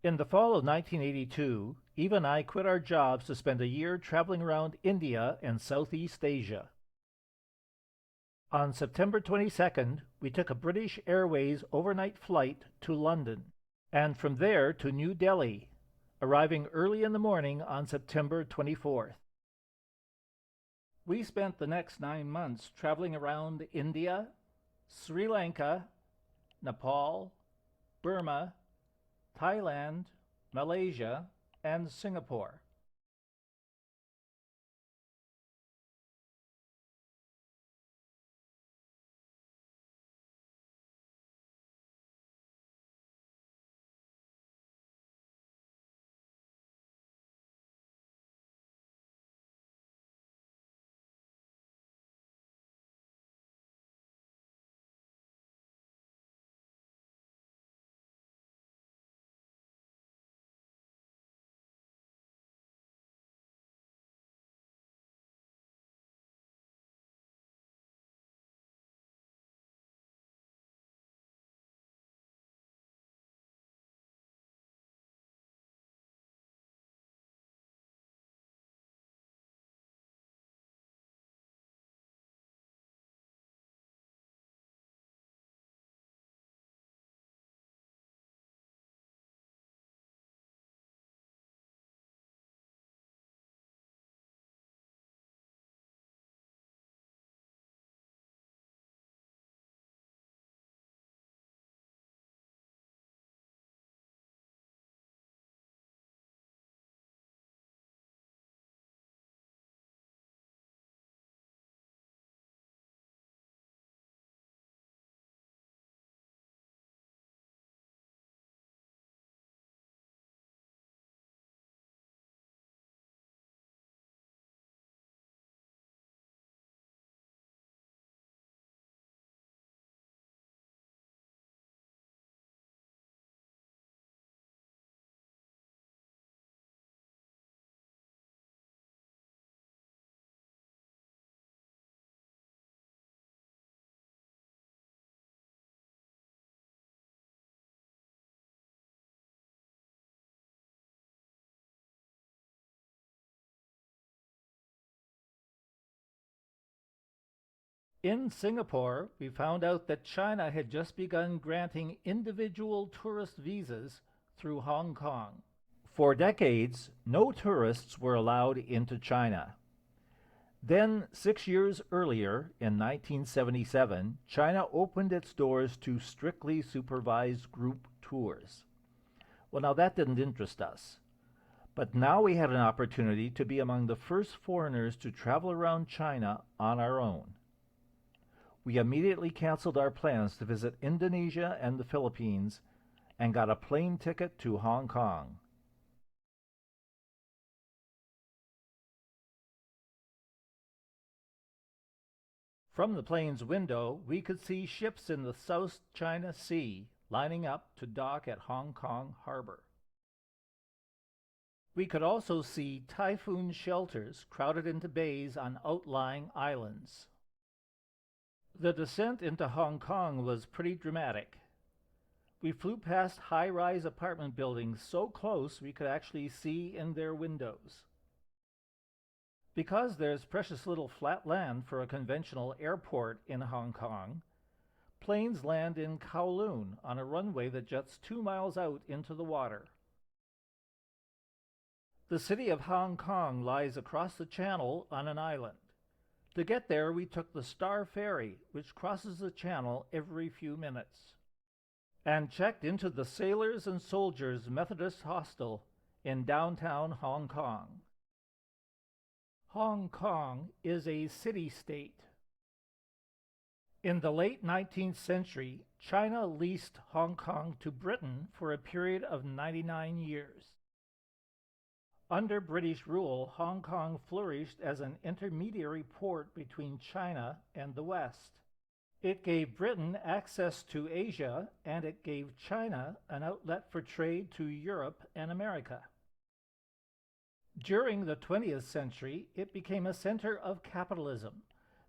In the fall of 1982, Eva and I quit our jobs to spend a year traveling around India and Southeast Asia. On September 22nd, we took a British Airways overnight flight to London, and from there to New Delhi, arriving early in the morning on September 24th. We spent the next 9 months traveling around India, Sri Lanka, Nepal, Burma, Thailand, Malaysia, and Singapore. In Singapore, we found out that China had just begun granting individual tourist visas through Hong Kong. For decades, no tourists were allowed into China. Then, 6 years earlier, in 1977, China opened its doors to strictly supervised group tours. Well, now that didn't interest us. But now we had an opportunity to be among the first foreigners to travel around China on our own. We immediately canceled our plans to visit Indonesia and the Philippines and got a plane ticket to Hong Kong. From the plane's window, we could see ships in the South China Sea lining up to dock at Hong Kong Harbor. We could also see typhoon shelters crowded into bays on outlying islands. The descent into Hong Kong was pretty dramatic. We flew past high-rise apartment buildings so close we could actually see in their windows. Because there's precious little flat land for a conventional airport in Hong Kong, planes land in Kowloon on a runway that juts 2 miles out into the water. The city of Hong Kong lies across the channel on an island. To get there, we took the Star Ferry, which crosses the channel every few minutes, and checked into the Sailors and Soldiers Methodist Hostel in downtown Hong Kong. Hong Kong is a city-state. In the late 19th century, China leased Hong Kong to Britain for a period of 99 years. Under British rule, Hong Kong flourished as an intermediary port between China and the West. It gave Britain access to Asia, and it gave China an outlet for trade to Europe and America. During the 20th century, it became a center of capitalism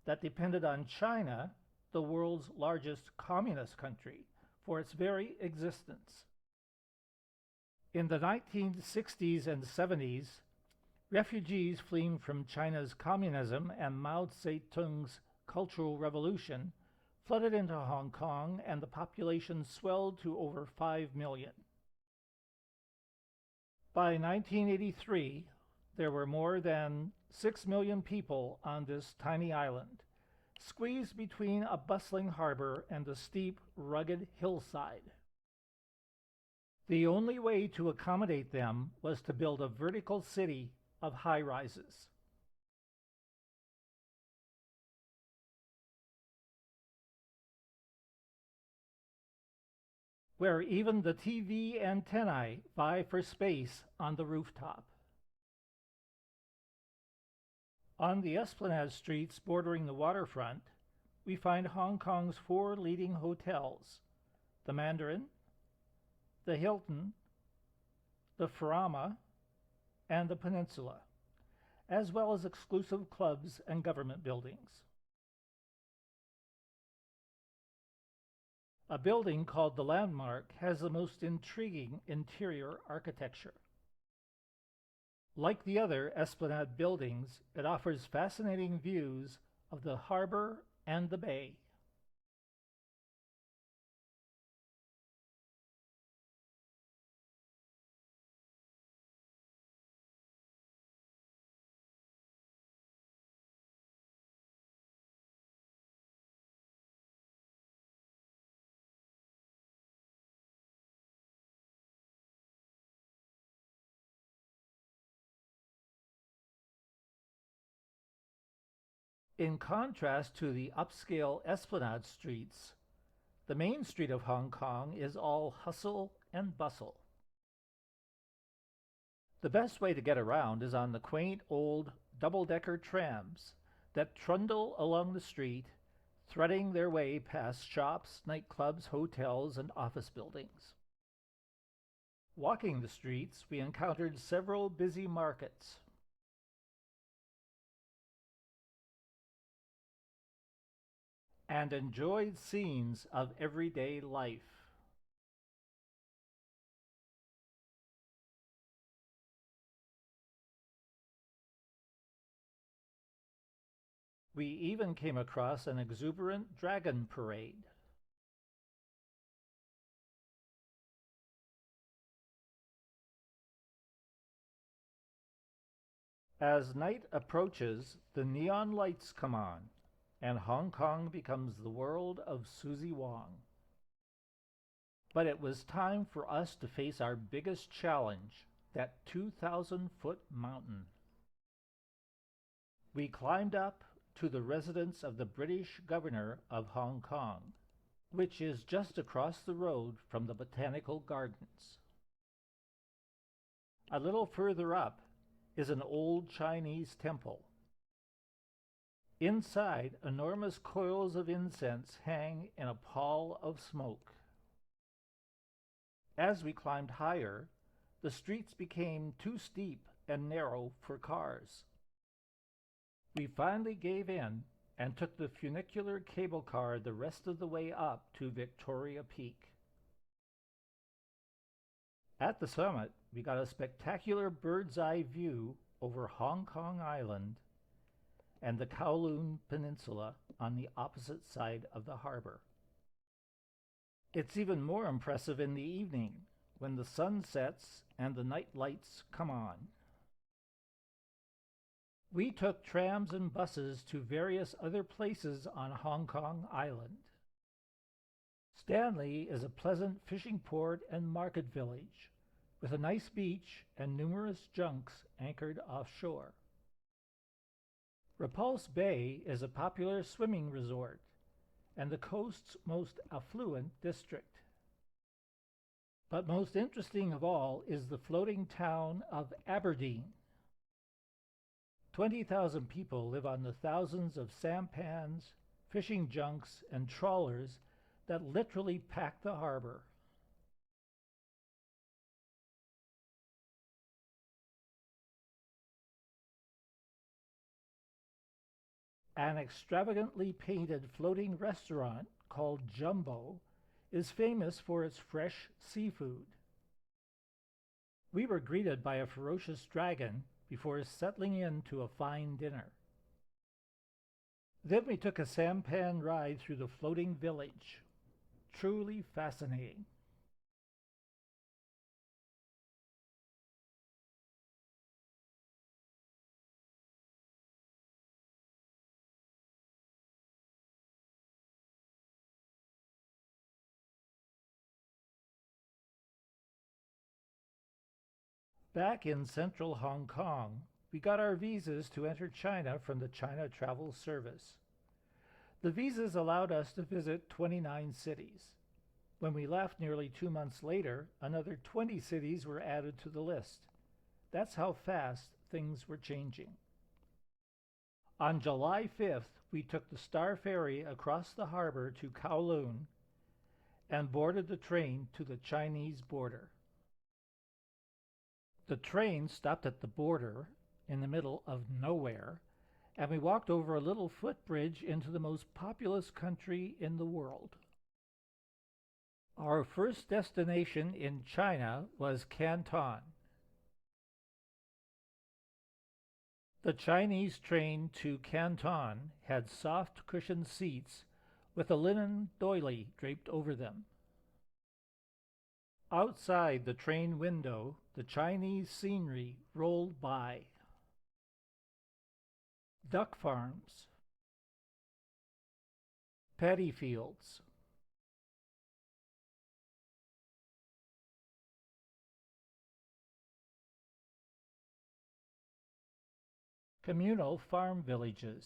that depended on China, the world's largest communist country, for its very existence. In the 1960s and 70s, refugees fleeing from China's communism and Mao Zedong's Cultural Revolution flooded into Hong Kong, and the population swelled to over 5 million. By 1983, there were more than 6 million people on this tiny island, squeezed between a bustling harbor and a steep, rugged hillside. The only way to accommodate them was to build a vertical city of high-rises. Where even the TV antennae vie for space on the rooftop. On the Esplanade streets bordering the waterfront, we find Hong Kong's 4 leading hotels: the Mandarin, the Hilton, the Furama, and the Peninsula, as well as exclusive clubs and government buildings. A building called the Landmark has the most intriguing interior architecture. Like the other Esplanade buildings, it offers fascinating views of the harbor and the bay. In contrast to the upscale Esplanade streets, the main street of Hong Kong is all hustle and bustle. The best way to get around is on the quaint old double-decker trams that trundle along the street, threading their way past shops, nightclubs, hotels, and office buildings. Walking the streets, we encountered several busy markets. And enjoyed scenes of everyday life. We even came across an exuberant dragon parade. As night approaches, the neon lights come on, and Hong Kong becomes the world of Susie Wong. But it was time for us to face our biggest challenge, that 2,000-foot mountain. We climbed up to the residence of the British Governor of Hong Kong, which is just across the road from the Botanical Gardens. A little further up is an old Chinese temple. Inside, enormous coils of incense hang in a pall of smoke. As we climbed higher, the streets became too steep and narrow for cars. We finally gave in and took the funicular cable car the rest of the way up to Victoria Peak. At the summit, we got a spectacular bird's-eye view over Hong Kong Island and the Kowloon Peninsula on the opposite side of the harbor. It's even more impressive in the evening, when the sun sets and the night lights come on. We took trams and buses to various other places on Hong Kong Island. Stanley is a pleasant fishing port and market village, with a nice beach and numerous junks anchored offshore. Repulse Bay is a popular swimming resort and the coast's most affluent district. But most interesting of all is the floating town of Aberdeen. 20,000 people live on the thousands of sampans, fishing junks, and trawlers that literally pack the harbor. An extravagantly painted floating restaurant called Jumbo is famous for its fresh seafood. We were greeted by a ferocious dragon before settling in to a fine dinner. Then we took a sampan ride through the floating village. Truly fascinating. Back in central Hong Kong, we got our visas to enter China from the China Travel Service. The visas allowed us to visit 29 cities. When we left nearly 2 months later, another 20 cities were added to the list. That's how fast things were changing. On July 5th, we took the Star Ferry across the harbor to Kowloon and boarded the train to the Chinese border. The train stopped at the border in the middle of nowhere, and we walked over a little footbridge into the most populous country in the world. Our first destination in China was Canton. The Chinese train to Canton had soft cushioned seats with a linen doily draped over them. Outside the train window, the Chinese scenery rolled by. Duck farms, paddy fields, communal farm villages.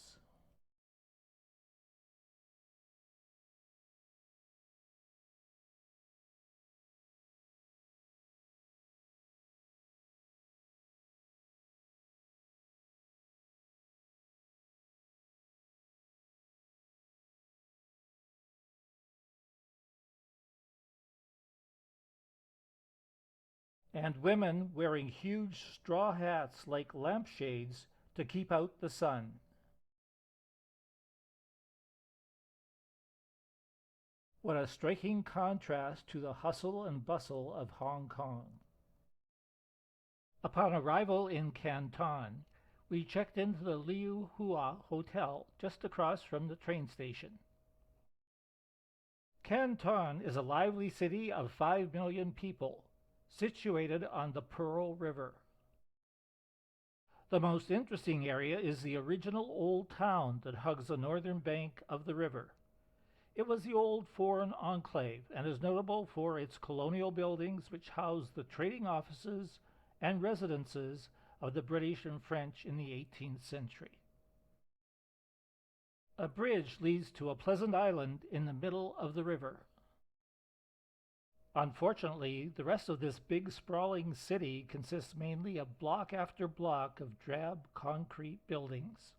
And women wearing huge straw hats like lampshades to keep out the sun. What a striking contrast to the hustle and bustle of Hong Kong. Upon arrival in Canton, we checked into the Liu Hua Hotel just across from the train station. Canton is a lively city of 5 million people, situated on the Pearl River. The most interesting area is the original old town that hugs the northern bank of the river. It was the old foreign enclave and is notable for its colonial buildings which housed the trading offices and residences of the British and French in the 18th century. A bridge leads to a pleasant island in the middle of the river. Unfortunately, the rest of this big sprawling city consists mainly of block after block of drab concrete buildings.